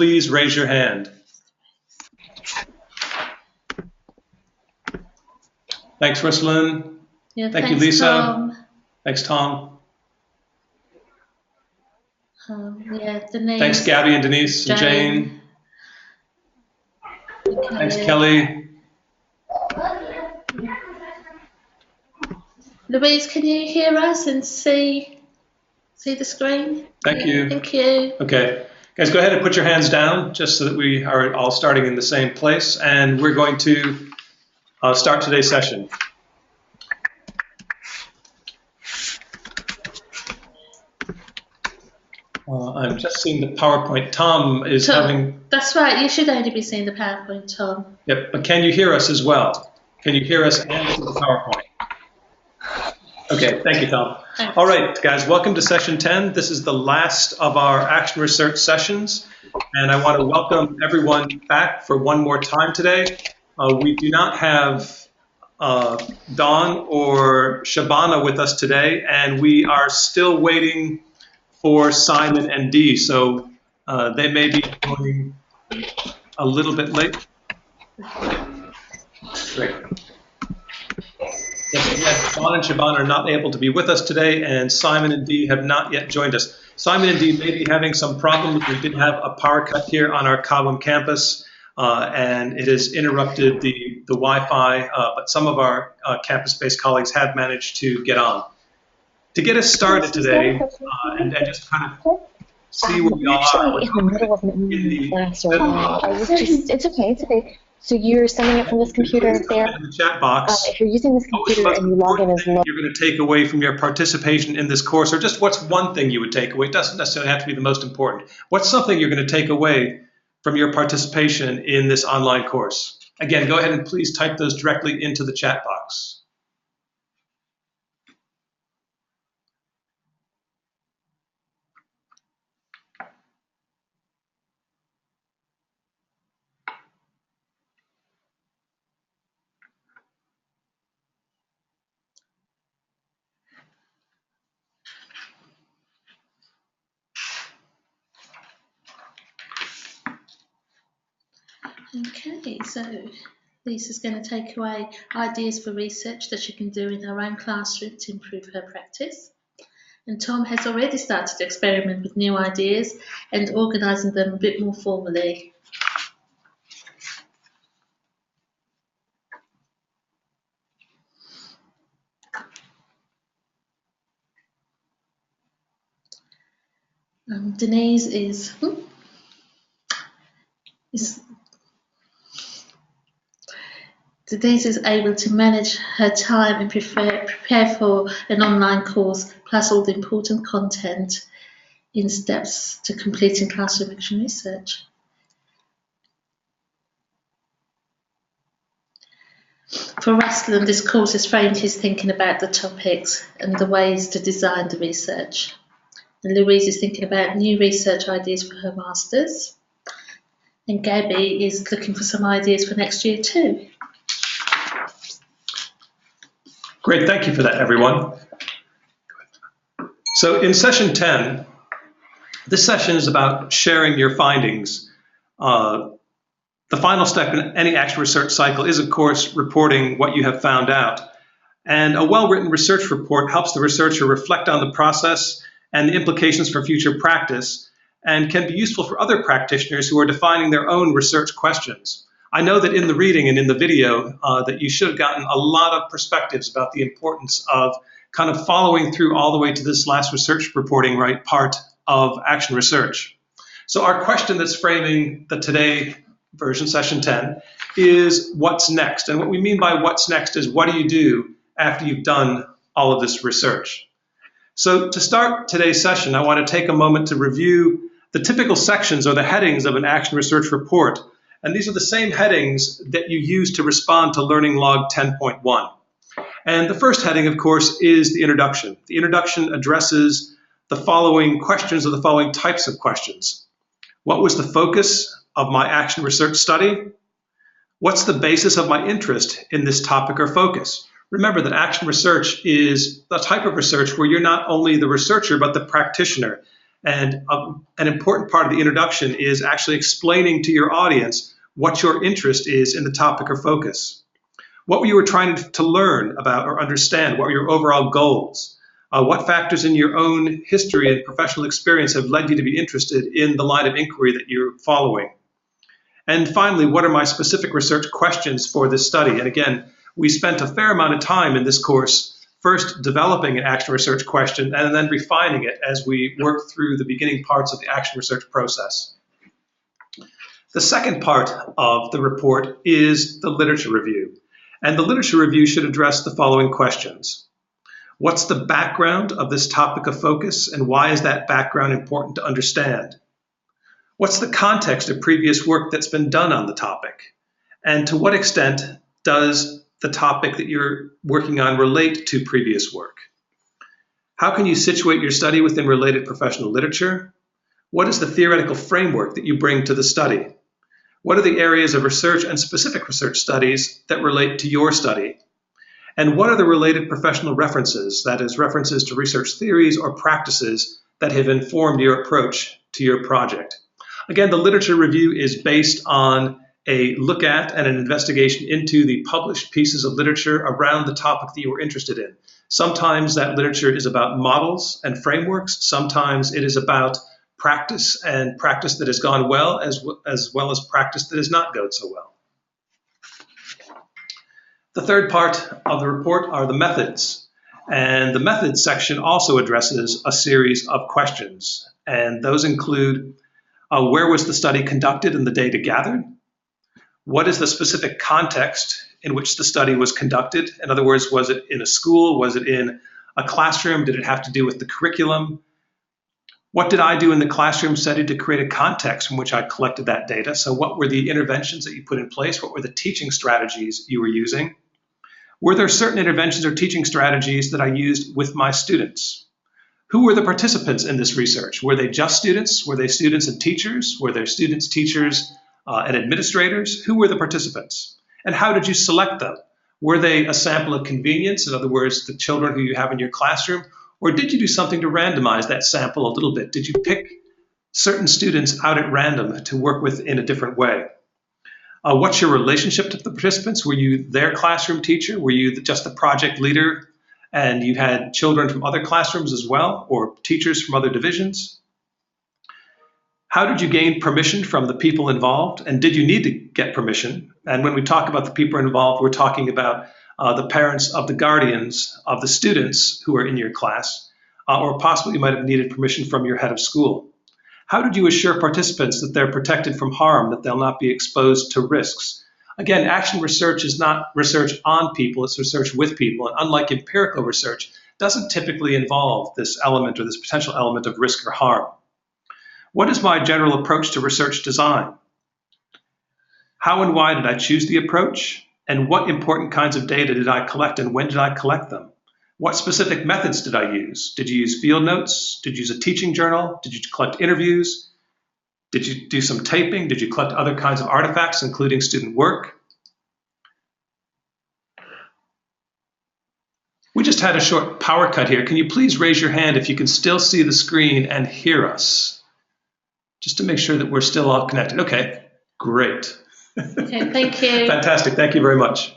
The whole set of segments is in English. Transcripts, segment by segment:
please raise your hand. Thanks, Ruslan. Yeah, Thank you, thanks, Lisa. Tom. Thanks, Tom. Yeah, Denise. Thanks, Gabby and Denise and Jane. Thanks, Kelly. Louise, can you hear us and see the screen? Thank you. Thank you. Okay. Guys, go ahead and put your hands down just so that we are all starting in the same place. And we're going to start today's session. I'm just seeing the PowerPoint. Tom is having... That's right. You should only be seeing the PowerPoint, Tom. Yep. But can you hear us as well? Can you hear us and see the PowerPoint? Okay. Thank you, Tom. Thanks. All right, guys. Welcome to session 10. This is the last of our action research sessions. And I want to welcome everyone back for one more time today. We do not have Dawn or Shabana with us today, and we are still waiting for Simon and Dee, so they may be joining a little bit late. Great. Yes, Dawn and Shabana are not able to be with us today, and Simon and Dee have not yet joined us. Simon and Dee may be having some problems. We did have a power cut here on our Cobham campus, and it has interrupted the Wi-Fi, but some of our campus-based colleagues have managed to get on. To get us started today, and just kind of see where we all are. In the middle of class right now. It's okay. So you're sending it from this computer there? In the chat box. If you're using this computer and you log in as you're going to take away from your participation in this course, or just what's one thing you would take away? It doesn't necessarily have to be the most important. What's something you're going to take away from your participation in this online course? Again, go ahead and please type those directly into the chat box. Okay, so Lisa's going to take away ideas for research that she can do in her own classroom to improve her practice. And Tom has already started to experiment with new ideas and organising them a bit more formally. Denise is able to manage her time and prepare for an online course, plus all the important content in steps to completing classroom action research. For Ruslan, this course has framed his thinking about the topics and the ways to design the research. And Louise is thinking about new research ideas for her masters. And Gabby is looking for some ideas for next year too. Great, thank you for that, everyone. So in session 10, this session is about sharing your findings. The final step in any action research cycle is, of course, reporting what you have found out. And a well-written research report helps the researcher reflect on the process and the implications for future practice, and can be useful for other practitioners who are defining their own research questions. I know that in the reading and in the video that you should have gotten a lot of perspectives about the importance of kind of following through all the way to this last research reporting part of action research. So our question that's framing the today version, session 10, is what's next? And what we mean by what's next is what do you do after you've done all of this research? So to start today's session, I want to take a moment to review the typical sections or the headings of an action research report. And these are the same headings that you use to respond to Learning Log 10.1. And the first heading, of course, is the introduction. The introduction addresses the following questions or the following types of questions. What was the focus of my action research study? What's the basis of my interest in this topic or focus? Remember that action research is the type of research where you're not only the researcher, but the practitioner. And an important part of the introduction is actually explaining to your audience what your interest is in the topic or focus. What you were trying to learn about or understand? What were your overall goals? What factors in your own history and professional experience have led you to be interested in the line of inquiry that you're following? And finally, what are my specific research questions for this study? And again, we spent a fair amount of time in this course first developing an action research question and then refining it as we work through the beginning parts of the action research process. The second part of the report is the literature review. And the literature review should address the following questions. What's the background of this topic of focus, and why is that background important to understand? What's the context of previous work that's been done on the topic? And to what extent does the topic that you're working on relate to previous work? How can you situate your study within related professional literature? What is the theoretical framework that you bring to the study? What are the areas of research and specific research studies that relate to your study? And what are the related professional references, that is, references to research theories or practices that have informed your approach to your project? Again, the literature review is based on a look at and an investigation into the published pieces of literature around the topic that you were interested in. Sometimes that literature is about models and frameworks. Sometimes it is about practice and practice that has gone well as well as practice that has not gone so well. The third part of the report are the methods. And the methods section also addresses a series of questions. And those include where was the study conducted and the data gathered? What is the specific context in which the study was conducted? In other words, was it in a school? Was it in a classroom? Did it have to do with the curriculum? What did I do in the classroom setting to create a context from which I collected that data? So what were the interventions that you put in place? What were the teaching strategies you were using? Were there certain interventions or teaching strategies that I used with my students? Who were the participants in this research? Were they just students? Were they students and teachers? Were there students, teachers, and administrators? Who were the participants? And how did you select them? Were they a sample of convenience? In other words, the children who you have in your classroom? Or did you do something to randomize that sample a little bit? Did you pick certain students out at random to work with in a different way? What's your relationship to the participants? Were you their classroom teacher? Were you just the project leader and you had children from other classrooms as well, or teachers from other divisions? How did you gain permission from the people involved? And did you need to get permission? And when we talk about the people involved, we're talking about the parents of the guardians of the students who are in your class, or possibly you might have needed permission from your head of school. How did you assure participants that they're protected from harm, that they'll not be exposed to risks? Again, action research is not research on people, it's research with people. And unlike empirical research, doesn't typically involve this element or this potential element of risk or harm. What is my general approach to research design? How and why did I choose the approach? And what important kinds of data did I collect and when did I collect them? What specific methods did I use? Did you use field notes? Did you use a teaching journal? Did you collect interviews? Did you do some taping? Did you collect other kinds of artifacts, including student work? We just had a short power cut here. Can you please raise your hand if you can still see the screen and hear us? Just to make sure that we're still all connected. Okay, great. Okay, thank you. Fantastic, thank you very much.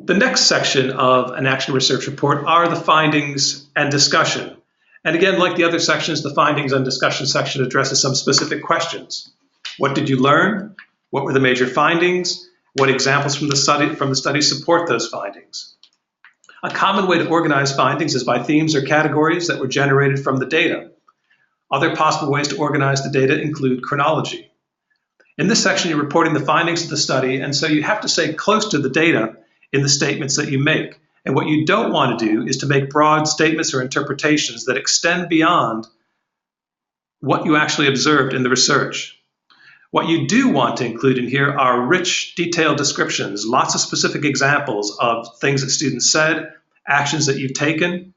The next section of an action research report are the findings and discussion. And again, like the other sections, the findings and discussion section addresses some specific questions. What did you learn? What were the major findings? What examples from the study support those findings? A common way to organize findings is by themes or categories that were generated from the data. Other possible ways to organize the data include chronology. In this section, you're reporting the findings of the study, and so you have to stay close to the data in the statements that you make. And what you don't want to do is to make broad statements or interpretations that extend beyond what you actually observed in the research. What you do want to include in here are rich, detailed descriptions, lots of specific examples of things that students said, actions that you've taken.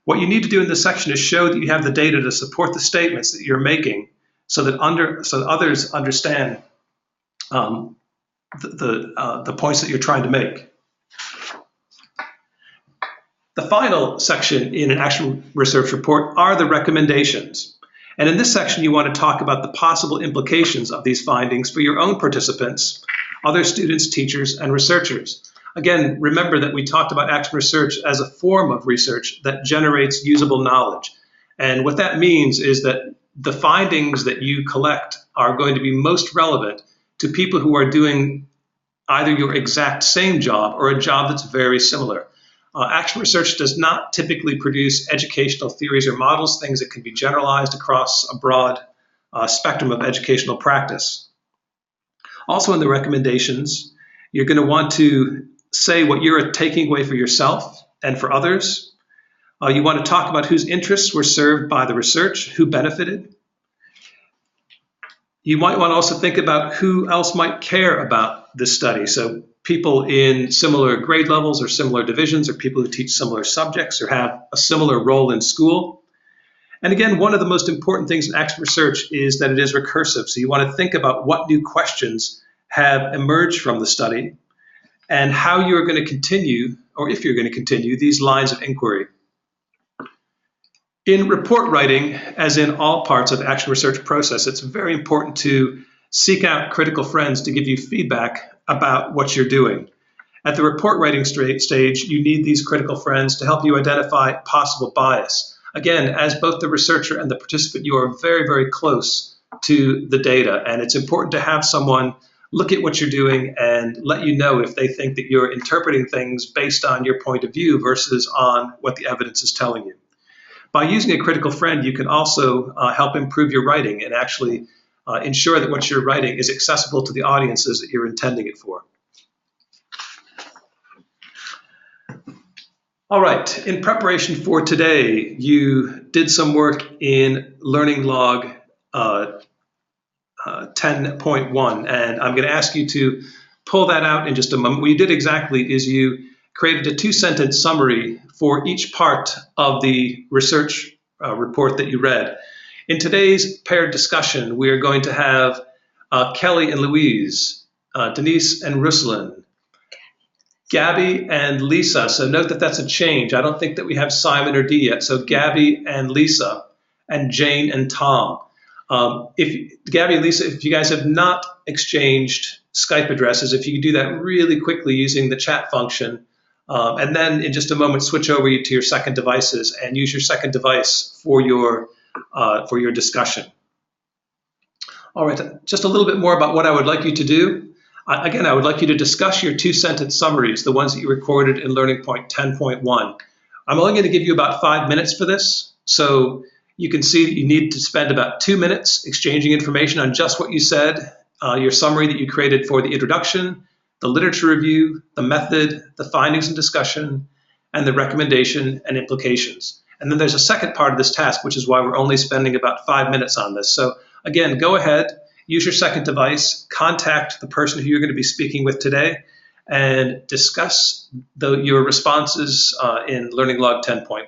What you need to do in this section is show that you have the data to support the statements that you're making so that others understand the points that you're trying to make. The final section in an actual research report are the recommendations. And in this section, you want to talk about the possible implications of these findings for your own participants, other students, teachers, and researchers. Again, remember that we talked about action research as a form of research that generates usable knowledge. And what that means is that the findings that you collect are going to be most relevant to people who are doing either your exact same job or a job that's very similar. Action research does not typically produce educational theories or models, things that can be generalized across a broad spectrum of educational practice. Also in the recommendations, you're going to want to say what you're taking away for yourself and for others. You want to talk about whose interests were served by the research, who benefited. You might want to also think about who else might care about this study. So people in similar grade levels or similar divisions, or people who teach similar subjects or have a similar role in school. And again, one of the most important things in action research is that it is recursive. So you want to think about what new questions have emerged from the study and how you're going to continue, or if you're going to continue, these lines of inquiry. In report writing, as in all parts of the action research process, it's very important to seek out critical friends to give you feedback about what you're doing. At the report writing stage, you need these critical friends to help you identify possible bias. Again, as both the researcher and the participant, you are very, very close to the data, and it's important to have someone look at what you're doing and let you know if they think that you're interpreting things based on your point of view versus on what the evidence is telling you. By using a critical friend, you can also help improve your writing and actually ensure that what you're writing is accessible to the audiences that you're intending it for. All right, in preparation for today, you did some work in Learning Log 10.1, and I'm going to ask you to pull that out in just a moment. What you did exactly is you created a 2-sentence summary for each part of the research report that you read. In today's paired discussion, we are going to have Kelly and Louise, Denise and Ruslan, Gabby and Lisa. So note that that's a change. I don't think that we have Simon or Dee yet. So Gabby and Lisa, and Jane and Tom. Gabby and Lisa, if you guys have not exchanged Skype addresses, if you could do that really quickly using the chat function, and then in just a moment switch over to your second devices and use your second device for your discussion. All right, just a little bit more about what I would like you to do. Again, I would like you to discuss your 2-sentence summaries, the ones that you recorded in Learning Point 10.1. I'm only going to give you about 5 minutes for this, so you can see that you need to spend about 2 minutes exchanging information on just what you said, your summary that you created for the introduction, the literature review, the method, the findings and discussion, and the recommendation and implications. And then there's a second part of this task, which is why we're only spending about 5 minutes on this. So again, go ahead, use your second device, contact the person who you're going to be speaking with today, and discuss your responses in Learning Log 10.1.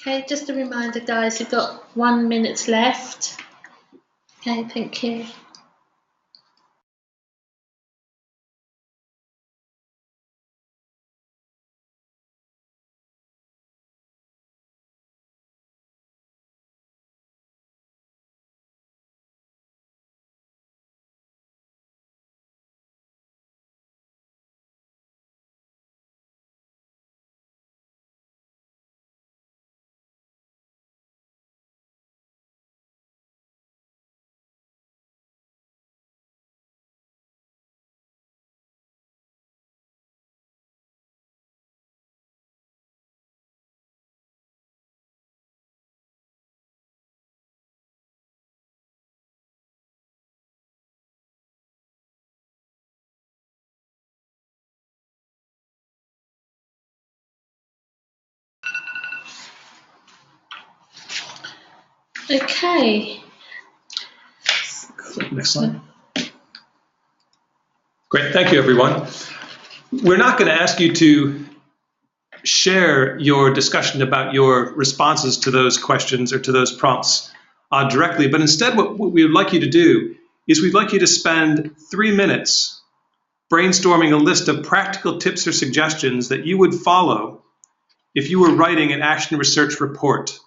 Okay, just a reminder, guys, you've got 1 minute left. Okay, thank you. Okay. Next slide. Great, thank you, everyone. We're not going to ask you to share your discussion about your responses to those questions or to those prompts directly, but instead what we would like you to do is we'd like you to spend 3 minutes brainstorming a list of practical tips or suggestions that you would follow if you were writing an action research report.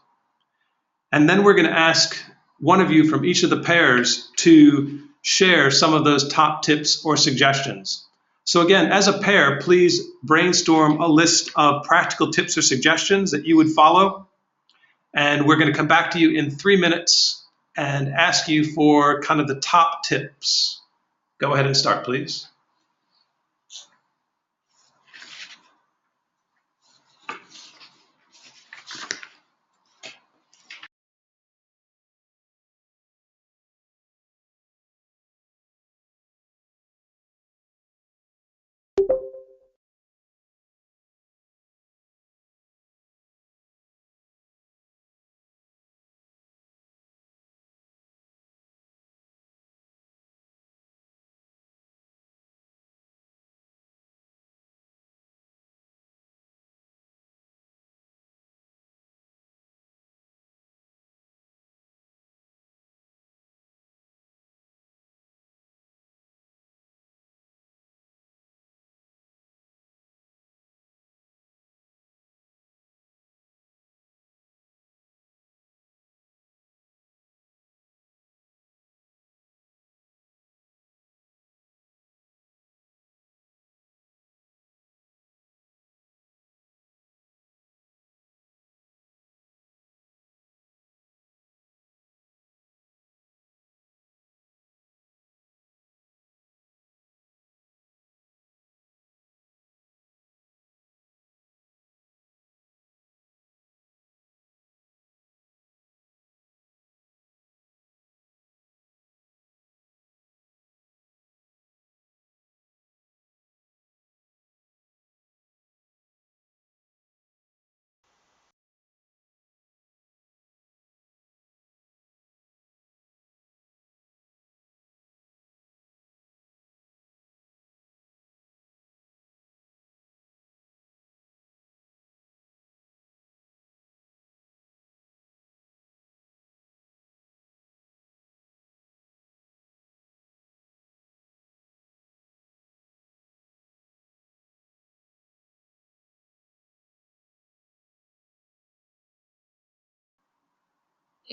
And then we're going to ask one of you from each of the pairs to share some of those top tips or suggestions. So again, as a pair, please brainstorm a list of practical tips or suggestions that you would follow. And we're going to come back to you in 3 minutes and ask you for kind of the top tips. Go ahead and start, please.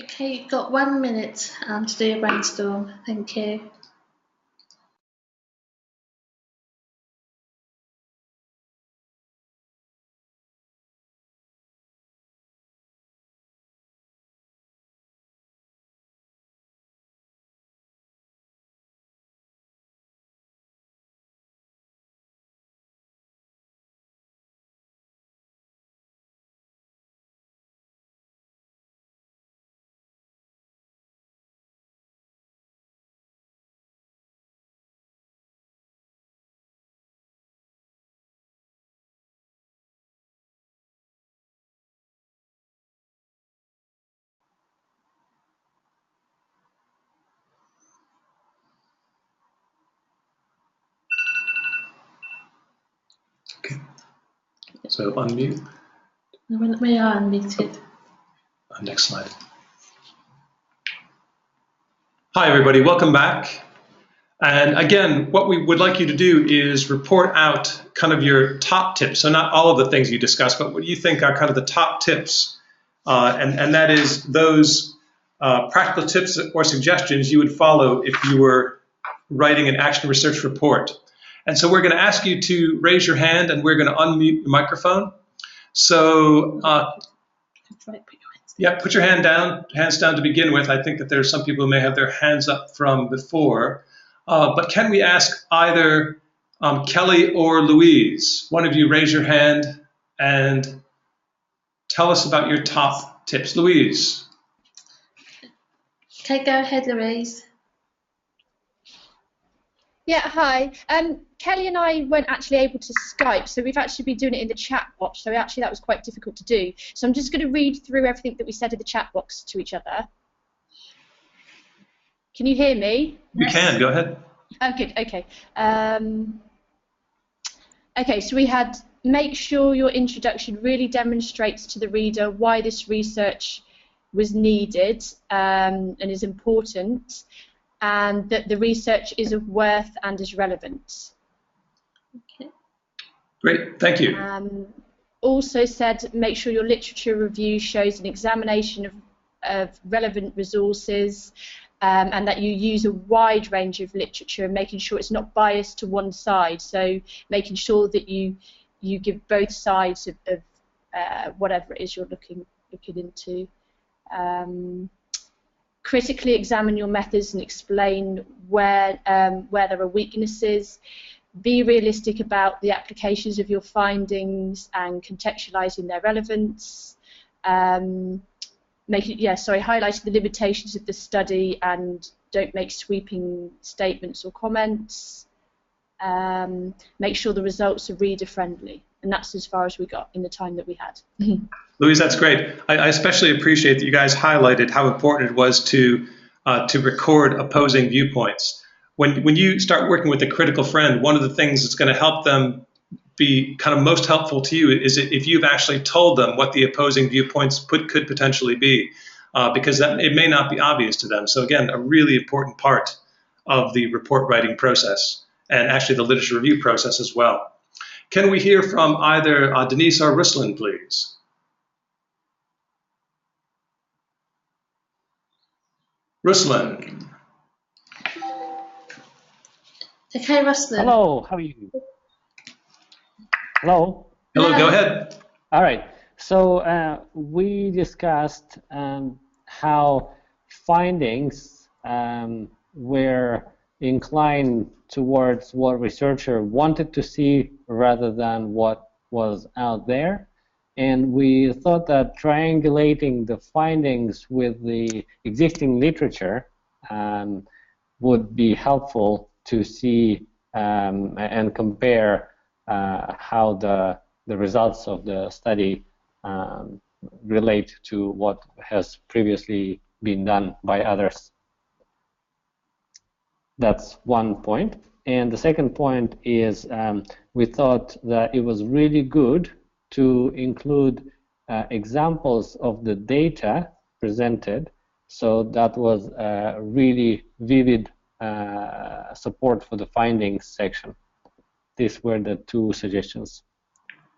Okay, you've got 1 minute to do your brainstorm. Thank you. Okay, so unmute. We are unmuted. Next slide. Hi, everybody. Welcome back. And again, what we would like you to do is report out kind of your top tips. So not all of the things you discussed, but what you think are kind of the top tips. And that is those practical tips or suggestions you would follow if you were writing an action research report. And so we're going to ask you to raise your hand, and we're going to unmute your microphone. So yeah, put your hands down to begin with. I think that there are some people who may have their hands up from before. But can we ask either Kelly or Louise? One of you raise your hand and tell us about your top tips. Louise. Okay, go ahead, Louise. Yeah, hi. Kelly and I weren't actually able to Skype, so we've actually been doing it in the chat box, so actually that was quite difficult to do. So I'm just going to read through everything that we said in the chat box to each other. Can you hear me? We can, go ahead. Oh, good, okay. Okay, so we had make sure your introduction really demonstrates to the reader why this research was needed and is important, and that the research is of worth and is relevant. Okay. Great, thank you. Also said, make sure your literature review shows an examination of relevant resources, and that you use a wide range of literature, and making sure it's not biased to one side. So making sure that you give both sides of whatever it is you're looking into. Critically examine your methods and explain where there are weaknesses. Be realistic about the applications of your findings and contextualizing their relevance. Highlighting the limitations of the study and don't make sweeping statements or comments. Make sure the results are reader friendly, and that's as far as we got in the time that we had. Louise, that's great. I especially appreciate that you guys highlighted how important it was to record opposing viewpoints. When you start working with a critical friend, one of the things that's going to help them be kind of most helpful to you is if you've actually told them what the opposing viewpoints could potentially be, because it may not be obvious to them. So again, a really important part of the report writing process, and actually the literature review process as well. Can we hear from either Denise or Ruslan, please? Ruslan. Okay, Ruslan. Hello, how are you? Hello? Hello, go ahead. All right, so we discussed how findings were inclined towards what researcher wanted to see rather than what was out there. And we thought that triangulating the findings with the existing literature would be helpful to see and compare how the results of the study relate to what has previously been done by others. That's one point. And the second point is we thought that it was really good to include examples of the data presented. So that was really vivid support for the findings section. These were the two suggestions.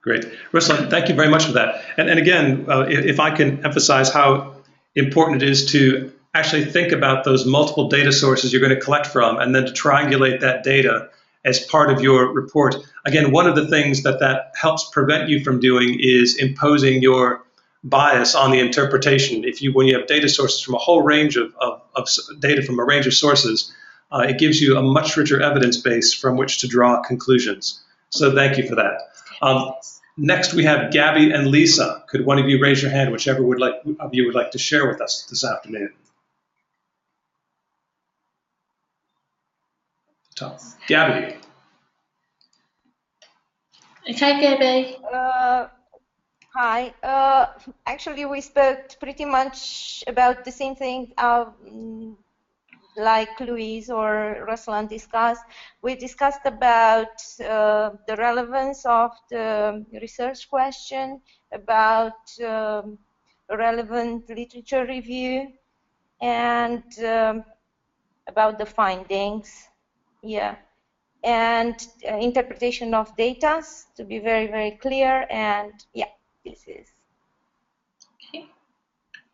Great. Ruslan, thank you very much for that. And again, if I can emphasize how important it is to actually think about those multiple data sources you're going to collect from, and then to triangulate that data as part of your report. Again, one of the things that helps prevent you from doing is imposing your bias on the interpretation. When you have data sources from a whole range of data from a range of sources, it gives you a much richer evidence base from which to draw conclusions. So thank you for that. Next, we have Gabby and Lisa. Could one of you raise your hand, whichever of you would like to share with us this afternoon? Gabby. Okay, Gabby. Hi. Actually, we spoke pretty much about the same thing like Louise or Ruslan discussed. We discussed about the relevance of the research question, about relevant literature review, and about the findings, yeah, and interpretation of data to be very, very clear, and yeah, this is. Okay.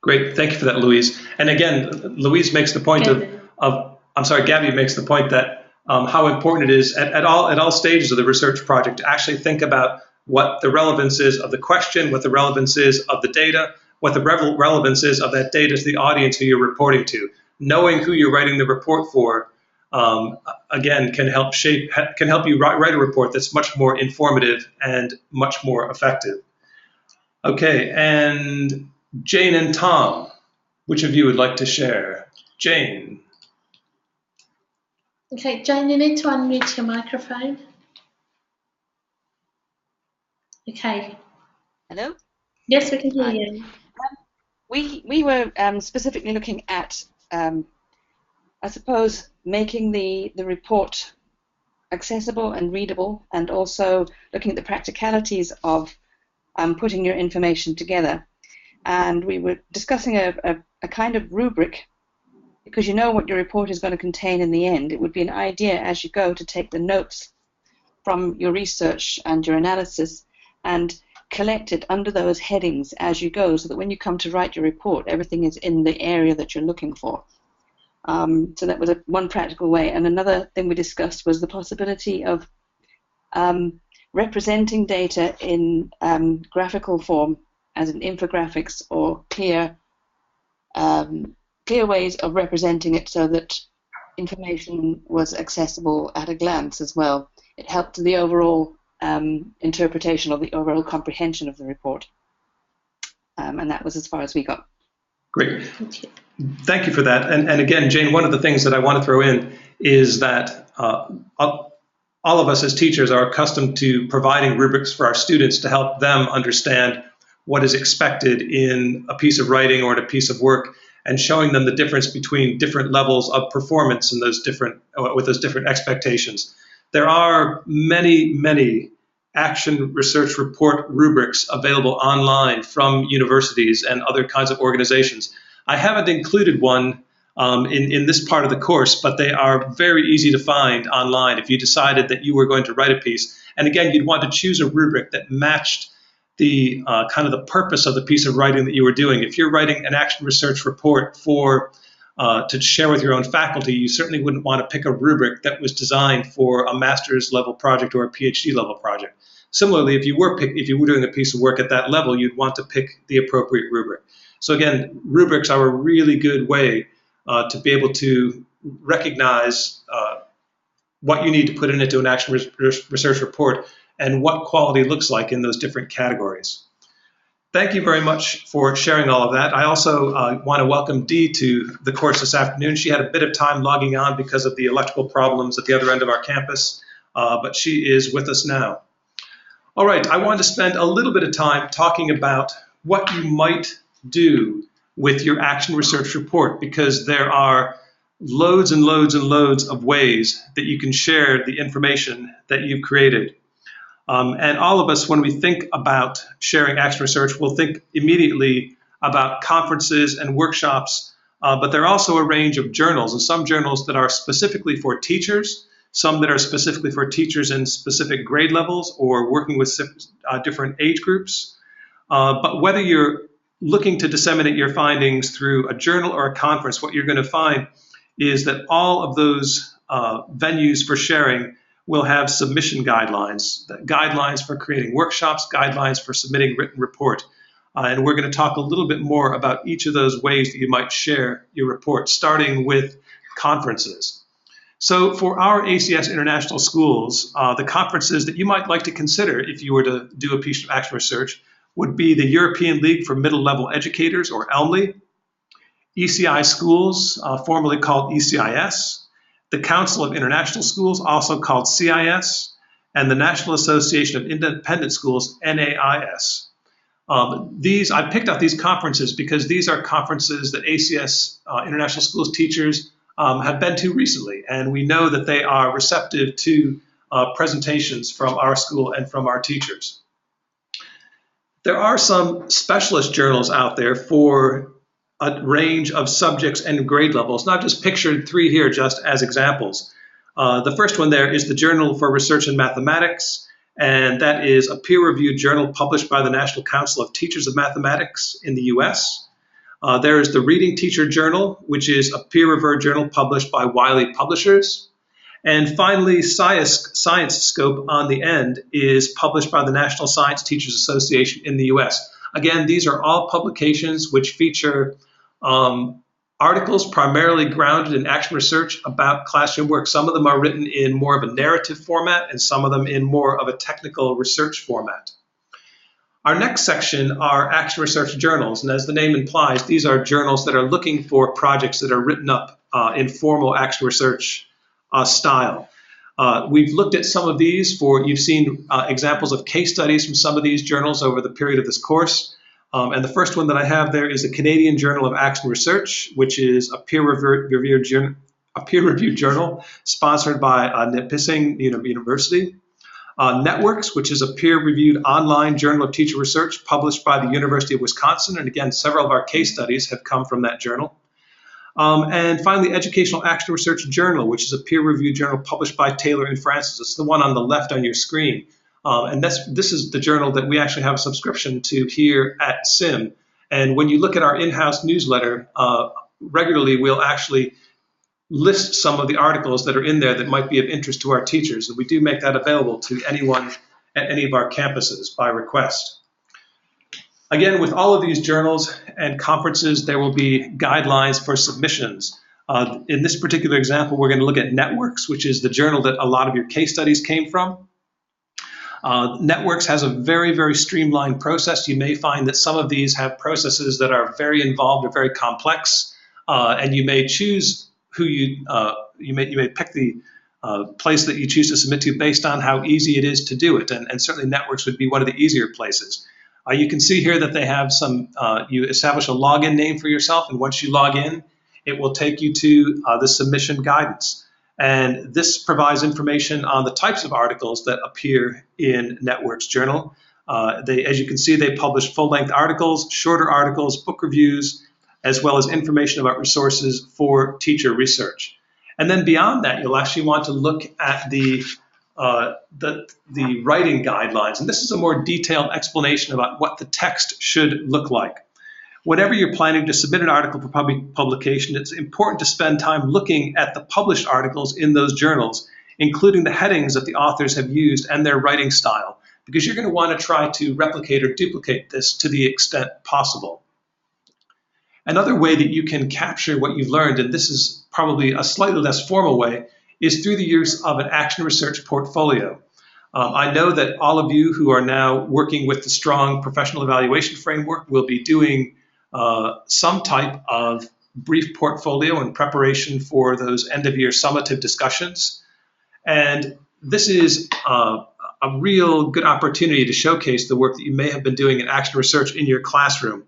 Great, thank you for that, Louise. And again, Louise makes the point Gabby makes the point that how important it is at all stages of the research project to actually think about what the relevance is of the question, what the relevance is of the data, what the relevance is of that data to the audience who you're reporting to. Knowing who you're writing the report for, again, can help you write a report that's much more informative and much more effective. Okay, and Jane and Tom, which of you would like to share? Jane. Okay, Jane, you need to unmute your microphone. Okay. Hello? Yes, we can hear you. We were specifically looking at, I suppose, making the report accessible and readable, and also looking at the practicalities of putting your information together. And we were discussing a kind of rubric, because you know what your report is going to contain in the end. It would be an idea as you go to take the notes from your research and your analysis and collect it under those headings as you go, so that when you come to write your report, everything is in the area that you're looking for. So that was one practical way. And another thing we discussed was the possibility of representing data in graphical form, as in infographics or clear ways of representing it so that information was accessible at a glance as well. It helped the overall interpretation or the overall comprehension of the report. And that was as far as we got. Great. Thank you for that. And again, Jane, one of the things that I want to throw in is that all of us as teachers are accustomed to providing rubrics for our students to help them understand what is expected in a piece of writing or in a piece of work, and showing them the difference between different levels of performance and with those different expectations. There are many, many action research report rubrics available online from universities and other kinds of organizations. I haven't included one in this part of the course, but they are very easy to find online if you decided that you were going to write a piece. And again, you'd want to choose a rubric that matched the kind of the purpose of the piece of writing that you were doing. If you're writing an action research report to share with your own faculty, you certainly wouldn't want to pick a rubric that was designed for a master's level project or a PhD level project. Similarly, if you were doing a piece of work at that level, you'd want to pick the appropriate rubric. So again, rubrics are a really good way to be able to recognize what you need to put into an action research report and what quality looks like in those different categories. Thank you very much for sharing all of that. I also want to welcome Dee to the course this afternoon. She had a bit of time logging on because of the electrical problems at the other end of our campus, but she is with us now. All right, I want to spend a little bit of time talking about what you might do with your action research report, because there are loads and loads and loads of ways that you can share the information that you've created. And all of us, when we think about sharing action research, we'll think immediately about conferences and workshops, but there are also a range of journals, and some journals that are specifically for teachers, some that are specifically for teachers in specific grade levels or working with different age groups. But whether you're looking to disseminate your findings through a journal or a conference, what you're going to find is that all of those venues for sharing will have submission guidelines, guidelines for creating workshops, guidelines for submitting written report. And we're going to talk a little bit more about each of those ways that you might share your report, starting with conferences. So for our ACS International Schools, the conferences that you might like to consider if you were to do a piece of action research would be the European League for Middle Level Educators, or ELMLE, ECI Schools, formerly called ECIS, the Council of International Schools, also called CIS, and the National Association of Independent Schools, NAIS. I picked out these conferences because these are conferences that ACS International Schools teachers have been to recently, and we know that they are receptive to presentations from our school and from our teachers. There are some specialist journals out there for a range of subjects and grade levels, not just pictured 3 here just as examples. The first one there is the Journal for Research in Mathematics, and that is a peer-reviewed journal published by the National Council of Teachers of Mathematics in the US. There is the Reading Teacher Journal, which is a peer-reviewed journal published by Wiley Publishers. And finally, Science Scope on the end is published by the National Science Teachers Association in the US. Again, these are all publications which feature articles primarily grounded in action research about classroom work. Some of them are written in more of a narrative format and some of them in more of a technical research format. Our next section are action research journals, and as the name implies, these are journals that are looking for projects that are written up in formal action research style. We've looked at some of these you've seen examples of case studies from some of these journals over the period of this course. And the first one that I have there is the Canadian Journal of Action Research, which is a peer-reviewed journal sponsored by Nipissing University. Networks, which is a peer-reviewed online journal of teacher research published by the University of Wisconsin. And again, several of our case studies have come from that journal. And finally, Educational Action Research Journal, which is a peer-reviewed journal published by Taylor and Francis. It's the one on the left on your screen. And this is the journal that we actually have a subscription to here at SIM. And when you look at our in-house newsletter, regularly we'll actually list some of the articles that are in there that might be of interest to our teachers. And we do make that available to anyone at any of our campuses by request. Again, with all of these journals and conferences, there will be guidelines for submissions. In this particular example, we're going to look at Networks, which is the journal that a lot of your case studies came from. Networks has a very, very streamlined process. You may find that some of these have processes that are very involved or very complex, and you may choose who you may pick the place that you choose to submit to based on how easy it is to do it, and certainly Networks would be one of the easier places. You can see here that they have you establish a login name for yourself, and once you log in, it will take you to the submission guidance. And this provides information on the types of articles that appear in Networks Journal. As you can see, they publish full-length articles, shorter articles, book reviews, as well as information about resources for teacher research. And then beyond that, you'll actually want to look at the writing guidelines. And this is a more detailed explanation about what the text should look like. Whenever you're planning to submit an article for publication, it's important to spend time looking at the published articles in those journals, including the headings that the authors have used and their writing style, because you're going to want to try to replicate or duplicate this to the extent possible. Another way that you can capture what you've learned, and this is probably a slightly less formal way, is through the use of an action research portfolio. I know that all of you who are now working with the Strong Professional Evaluation Framework will be doing some type of brief portfolio in preparation for those end-of-year summative discussions. And this is a real good opportunity to showcase the work that you may have been doing in action research in your classroom.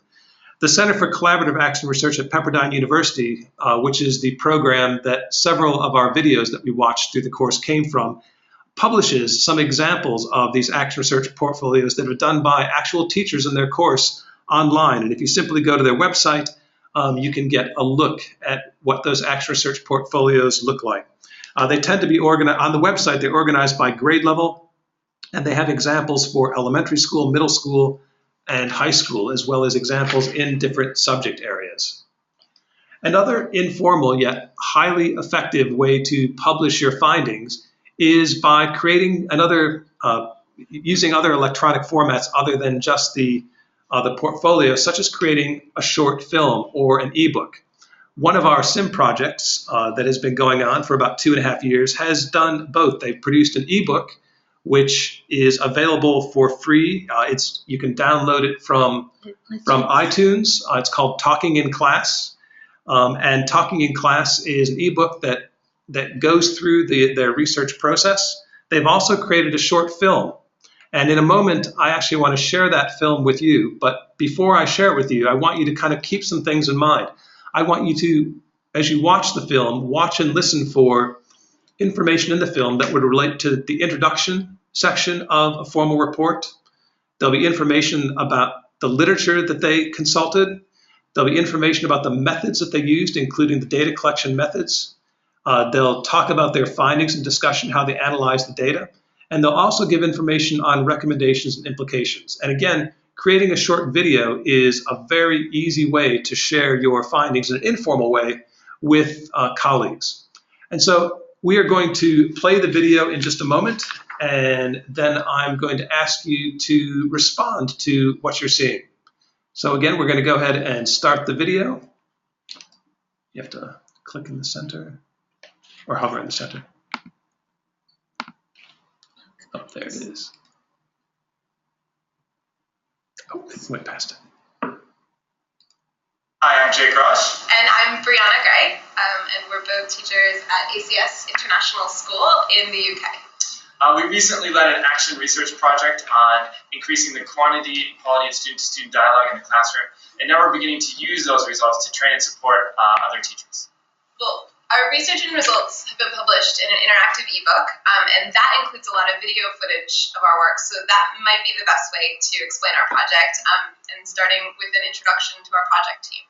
The Center for Collaborative Action Research at Pepperdine University, which is the program that several of our videos that we watched through the course came from, publishes some examples of these action research portfolios that are done by actual teachers in their course online. And if you simply go to their website, you can get a look at what those action research portfolios look like. They tend to be organized on the website. They're organized by grade level, and they have examples for elementary school, middle school, and high school, as well as examples in different subject areas. Another informal yet highly effective way to publish your findings is by creating using other electronic formats other than just the portfolio, such as creating a short film or an ebook. One of our SIM projects that has been going on for about 2.5 years has done both. They've produced an ebook, which is available for free. You can download it from iTunes. It's called Talking in Class. And Talking in Class is an ebook that goes through their research process. They've also created a short film. And in a moment, I actually want to share that film with you. But before I share it with you, I want you to kind of keep some things in mind. I want you to, as you watch the film, watch and listen for information in the film that would relate to the introduction section of a formal report, There'll be information about the literature that they consulted. There'll be information about the methods that they used, including the data collection methods. They'll talk about their findings and discussion, how they analyzed the data. And they'll also give information on recommendations and implications. And again, creating a short video is a very easy way to share your findings in an informal way with colleagues. And so we are going to play the video in just a moment, and then I'm going to ask you to respond to what you're seeing. So again, we're going to go ahead and start the video. You have to click in the center or hover in the center. Oh, there it is. Oh, it went past it. Hi, I'm Jake Ross. And I'm Brianna Gray, and we're both teachers at ACS International School in the UK. We recently led an action research project on increasing the quantity and quality of student-to-student dialogue in the classroom, and now we're beginning to use those results to train and support other teachers. Well, our research and results have been published in an interactive ebook, and that includes a lot of video footage of our work, so that might be the best way to explain our project, and starting with an introduction to our project team.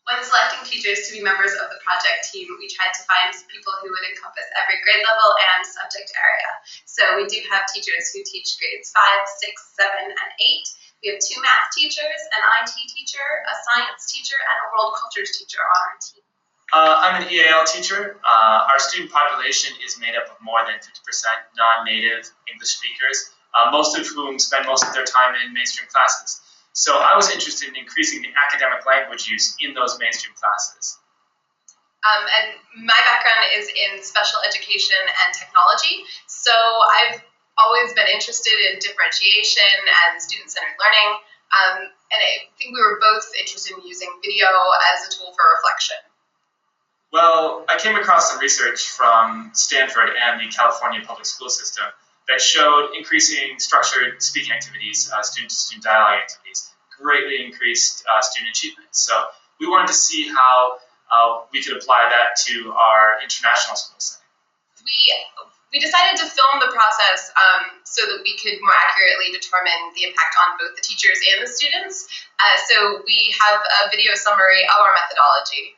When selecting teachers to be members of the project team, we tried to find people who would encompass every grade level and subject area. So we do have teachers who teach grades 5, 6, 7, and 8. We have 2 math teachers, an IT teacher, a science teacher, and a world cultures teacher on our team. I'm an EAL teacher. Our student population is made up of more than 50% non-native English speakers, most of whom spend most of their time in mainstream classes. So I was interested in increasing the academic language use in those mainstream classes. And my background is in special education and technology, so I've always been interested in differentiation and student-centered learning, and I think we were both interested in using video as a tool for reflection. Well, I came across some research from Stanford and the California public school system that showed increasing structured speaking activities, student-to-student dialogue activities, greatly increased student achievement. So we wanted to see how we could apply that to our international school setting. We decided to film the process so that we could more accurately determine the impact on both the teachers and the students. So we have a video summary of our methodology.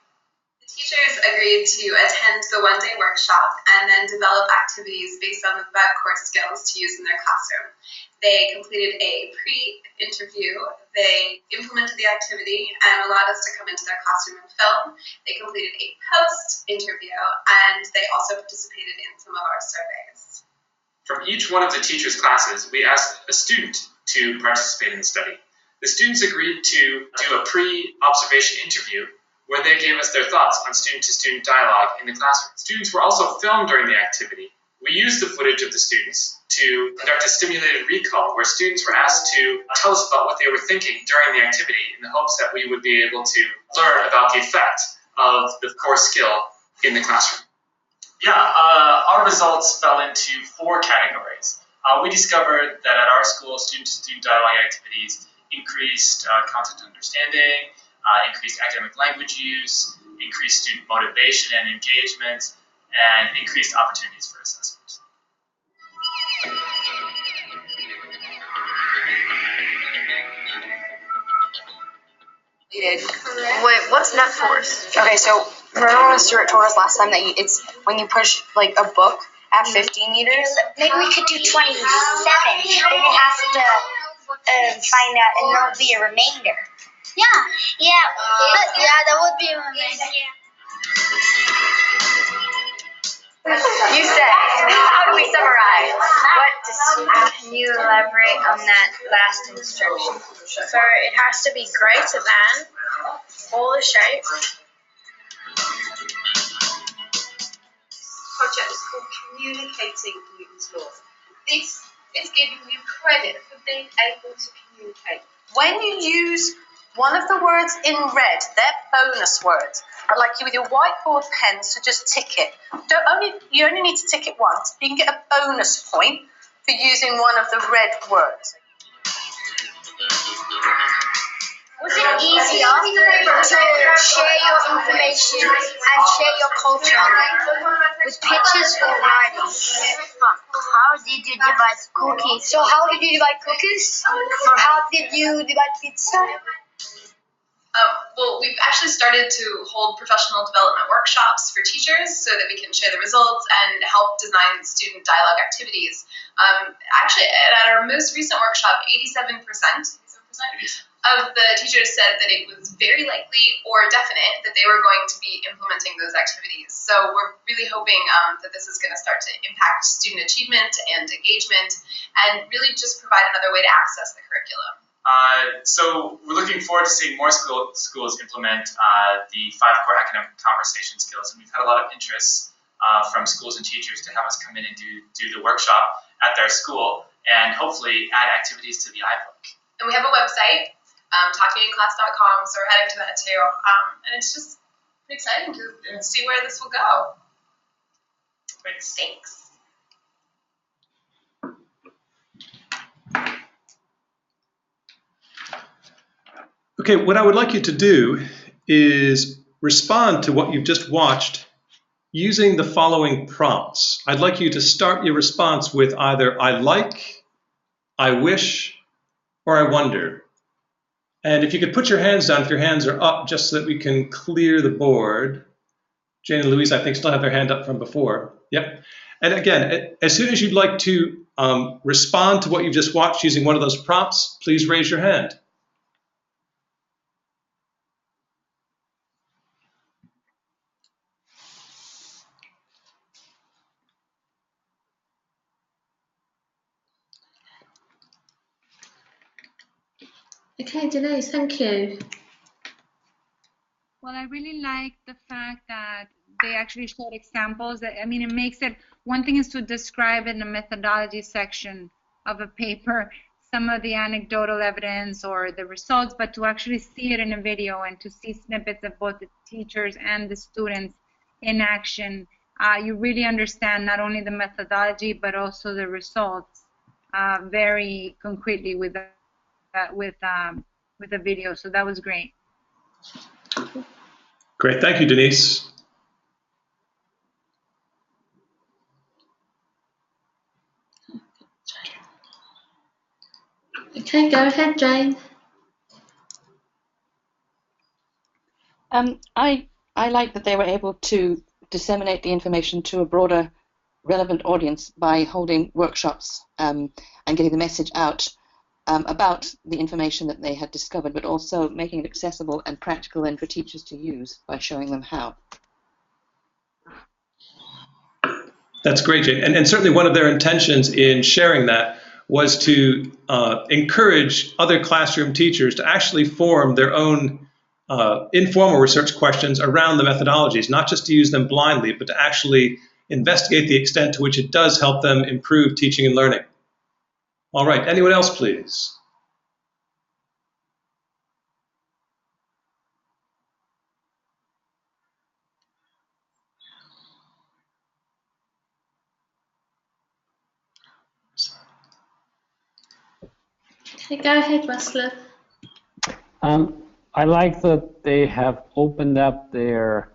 Teachers agreed to attend the one-day workshop and then develop activities based on the 5 core skills to use in their classroom. They completed a pre-interview, they implemented the activity and allowed us to come into their classroom and film. They completed a post-interview, and they also participated in some of our surveys. From each one of the teachers' classes, we asked a student to participate in the study. The students agreed to do a pre-observation interview where they gave us their thoughts on student-to-student dialogue in the classroom. Students were also filmed during the activity. We used the footage of the students to conduct a stimulated recall where students were asked to tell us about what they were thinking during the activity in the hopes that we would be able to learn about the effect of the core skill in the classroom. Yeah, our results fell into 4 categories. We discovered that at our school, student-to-student dialogue activities increased content understanding, increased academic language use, increased student motivation and engagement, and increased opportunities for assessment. Wait, what's net force? Okay, so remember when Stuart told us last time that it's when you push like a book at 50 meters? Maybe we could do 27, but it has to find out, and there'll be a remainder. Yeah, that would be amazing. You said, how do we summarize? Can you elaborate on that last instruction? So it has to be greater than all the shapes. Project is called Communicating Newton's Laws. This is giving you credit for being able to communicate. When you use one of the words in red, they're bonus words. I'd like you with your whiteboard pens to just tick it. You only need to tick it once. You can get a bonus point for using one of the red words. Was it easier to share your information and share your culture with pictures or writing? How did you divide cookies? So how did you divide cookies? How did you divide pizza? Well, we've actually started to hold professional development workshops for teachers so that we can share the results and help design student dialogue activities. Actually, at our most recent workshop, 87% of the teachers said that it was very likely or definite that they were going to be implementing those activities. So we're really hoping that this is going to start to impact student achievement and engagement and really just provide another way to access the curriculum. So we're looking forward to seeing more schools implement the 5 core academic conversation skills, and we've had a lot of interest from schools and teachers to have us come in and do the workshop at their school and hopefully add activities to the iBook. And we have a website, talkinginclass.com, so we're heading to that too. And it's just pretty exciting to see where this will go. Thanks. Okay, what I would like you to do is respond to what you've just watched using the following prompts. I'd like you to start your response with either I like, I wish, or I wonder. And if you could put your hands down if your hands are up, just so that we can clear the board. Jane and Louise, I think, still have their hand up from before. Yep. And again, as soon as you'd like to respond to what you've just watched using one of those prompts, please raise your hand. Okay, Denise, thank you. Well, I really like the fact that they actually showed examples. I mean, it makes it, one thing is to describe in the methodology section of a paper some of the anecdotal evidence or the results, but to actually see it in a video and to see snippets of both the teachers and the students in action, you really understand not only the methodology but also the results very concretely with the video. So that was great. Great, thank you, Denise. Okay, go ahead, Jane. I like that they were able to disseminate the information to a broader, relevant audience by holding workshops and getting the message out about the information that they had discovered, but also making it accessible and practical and for teachers to use by showing them how. That's great, Jane. And certainly one of their intentions in sharing that was to encourage other classroom teachers to actually form their own informal research questions around the methodologies, not just to use them blindly, but to actually investigate the extent to which it does help them improve teaching and learning. All right, anyone else, please? Okay, go ahead, Ruslan. I like that they have opened up their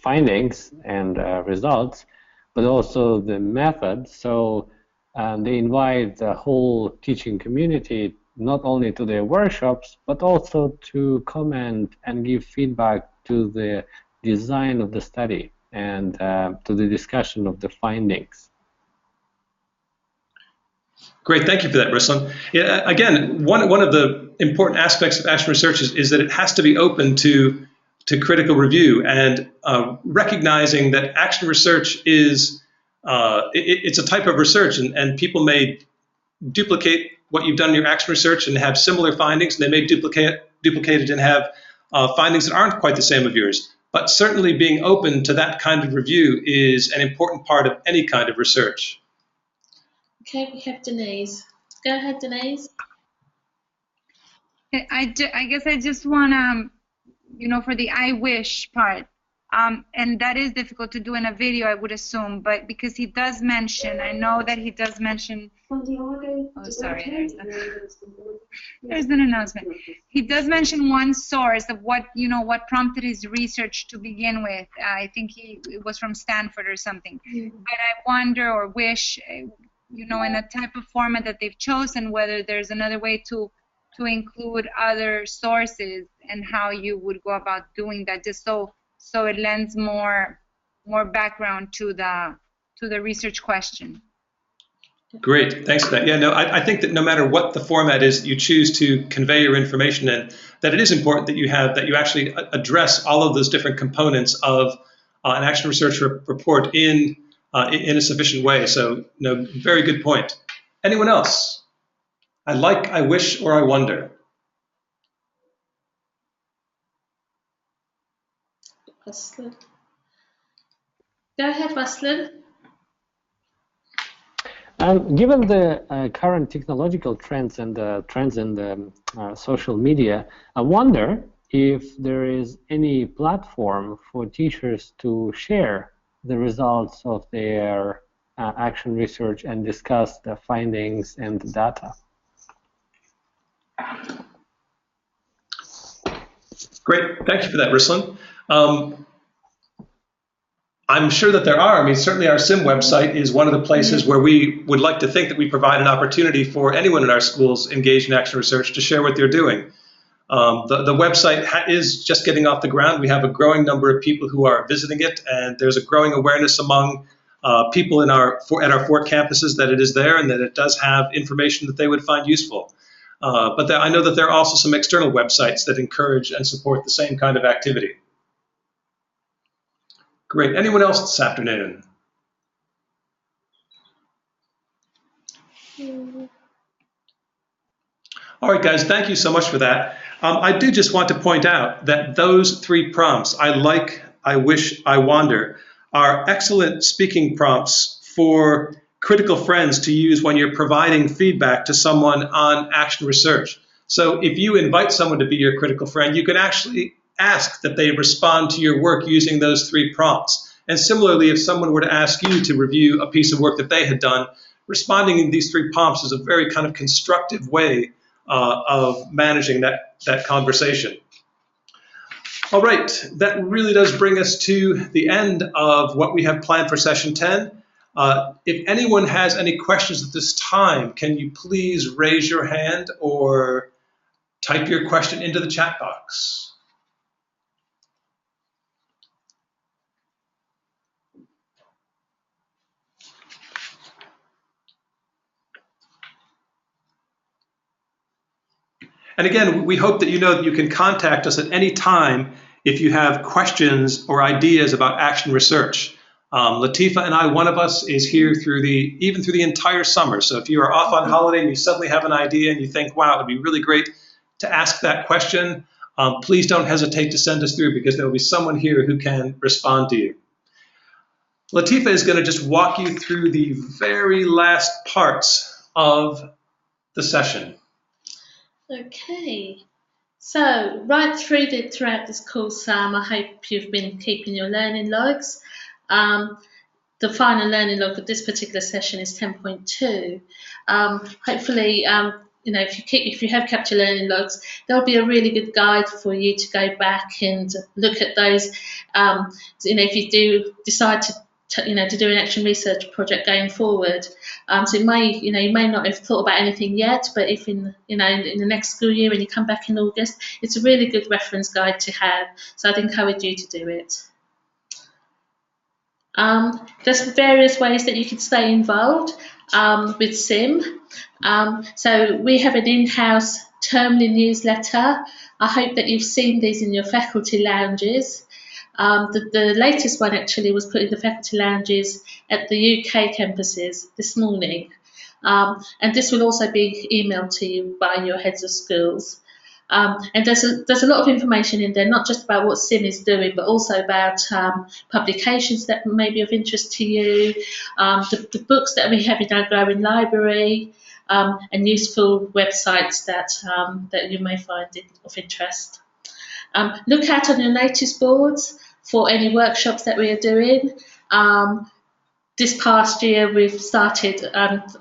findings and results, but also the method. So they invite the whole teaching community not only to their workshops, but also to comment and give feedback to the design of the study and to the discussion of the findings. Great, thank you for that, Ruslan. Yeah, again, one of the important aspects of action research is that it has to be open to critical review, and recognizing that action research is it's a type of research, and people may duplicate what you've done in your action research and have similar findings, and they may duplicate it and have findings that aren't quite the same of yours. But certainly being open to that kind of review is an important part of any kind of research. Okay, we have Denise. Go ahead, Denise. I guess I just want to, for the I wish part, And that is difficult to do in a video, I would assume, but because he does mention, I know that he does mention, oh, sorry, there's an announcement. He does mention one source of what, you know, what prompted his research to begin with. I think it was from Stanford or something. But I wonder or wish, you know, in the type of format that they've chosen, whether there's another way to include other sources and how you would go about doing that, just so it lends more background to the research question. Great, thanks for that. Yeah, no, I think that no matter what the format is you choose to convey your information in, that it is important that you actually address all of those different components of an action research report in a sufficient way. So, no, very good point. Anyone else? I like, I wish, or I wonder. Ruslan. Go ahead, Ruslan. Given the current technological trends and the trends in the social media, I wonder if there is any platform for teachers to share the results of their action research and discuss the findings and the data. Great, thank you for that, Ruslan. I'm sure that there are. I mean, certainly our SIM website is one of the places where we would like to think that we provide an opportunity for anyone in our schools engaged in action research to share what they're doing. The website is just getting off the ground. We have a growing number of people who are visiting it, and there's a growing awareness among people at our Fort campuses that it is there and that it does have information that they would find useful. But I know that there are also some external websites that encourage and support the same kind of activity. Great. Anyone else this afternoon? All right, guys, thank you so much for that. I do just want to point out that those 3 prompts, I like, I wish, I wonder, are excellent speaking prompts for critical friends to use when you're providing feedback to someone on action research. So if you invite someone to be your critical friend, you can actually ask that they respond to your work using those 3 prompts. And similarly, if someone were to ask you to review a piece of work that they had done, responding in these 3 prompts is a very kind of constructive way of managing that conversation. All right, that really does bring us to the end of what we have planned for session 10. If anyone has any questions at this time, can you please raise your hand or type your question into the chat box? And again, we hope that you know that you can contact us at any time if you have questions or ideas about action research. Latifa and I, one of us, is here even through the entire summer. So if you are off on holiday and you suddenly have an idea and you think, wow, it would be really great to ask that question, please don't hesitate to send us through, because there will be someone here who can respond to you. Latifa is going to just walk you through the very last parts of the session. Okay, so right throughout this course, I hope you've been keeping your learning logs. The final learning log of this particular session is 10.2. Hopefully, you know, if you have kept your learning logs, there'll be a really good guide for you to go back and look at those. You know, if you do decide to do an action research project going forward. So you may not have thought about anything yet, but if in the next school year when you come back in August, it's a really good reference guide to have. So I'd encourage you to do it. There's various ways that you can stay involved with SIM. So we have an in-house termly newsletter. I hope that you've seen these in your faculty lounges. The latest one actually was put in the faculty lounges at the UK campuses this morning. And this will also be emailed to you by your heads of schools. And there's a lot of information in there, not just about what SIM is doing, but also about publications that may be of interest to you, the books that we have in our growing library, and useful websites that you may find of interest. Look out on your notice boards. for any workshops that we are doing. This past year, we've started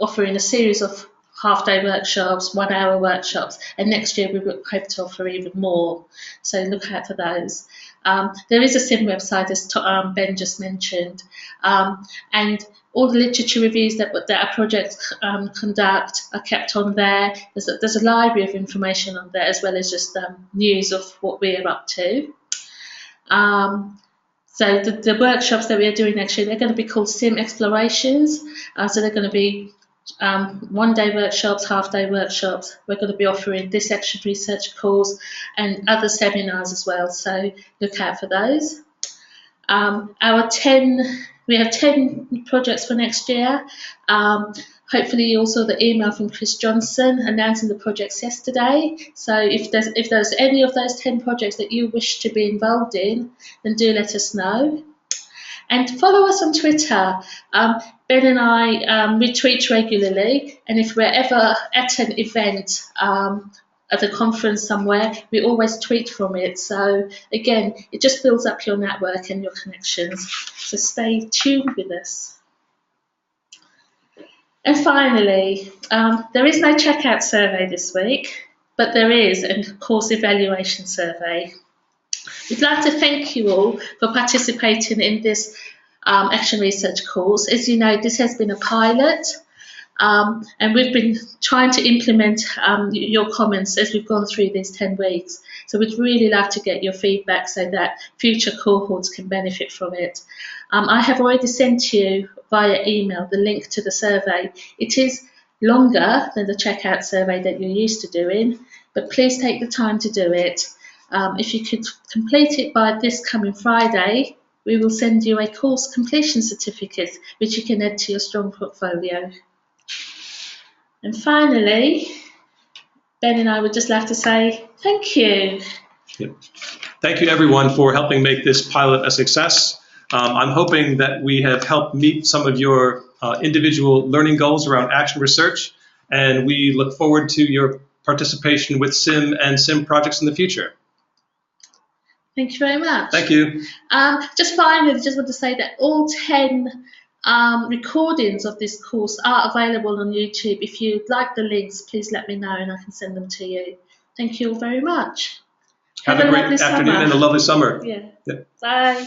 offering a series of half-day workshops, 1 hour workshops, and next year we hope to offer even more. So look out for those. There is a SIM website, as Ben just mentioned, and all the literature reviews that our projects conduct are kept on there. There's a library of information on there, as well as just news of what we're up to. So the workshops that we are doing next year, they're going to be called SIM Explorations. So they're going to be 1 day workshops, half-day workshops. We're going to be offering this action research course and other seminars as well. So look out for those. We have 10 projects for next year. Hopefully you all saw the email from Chris Johnson announcing the projects yesterday. So if there's any of those 10 projects that you wish to be involved in, then do let us know. And follow us on Twitter. Ben and I retweet regularly, and if we're ever at an event, at a conference somewhere, we always tweet from it. So again, it just builds up your network and your connections. So stay tuned with us. And finally, there is no checkout survey this week, but there is a course evaluation survey. We'd like to thank you all for participating in this action research course. As you know, this has been a pilot, and we've been trying to implement your comments as we've gone through these 10 weeks. So we'd really like to get your feedback so that future cohorts can benefit from it. I have already sent you via email the link to the survey. It is longer than the checkout survey that you're used to doing, but please take the time to do it. If you could complete it by this coming Friday, we will send you a course completion certificate, which you can add to your strong portfolio. And finally, Ben and I would just like to say thank you. Yep. Thank you, everyone, for helping make this pilot a success. I'm hoping that we have helped meet some of your individual learning goals around action research, and we look forward to your participation with SIM and SIM projects in the future. Thank you very much. Thank you. Just finally, just want to say that all 10 recordings of this course are available on YouTube. If you'd like the links, please let me know and I can send them to you. Thank you all very much. Have a great afternoon and a lovely summer. Yeah. Bye.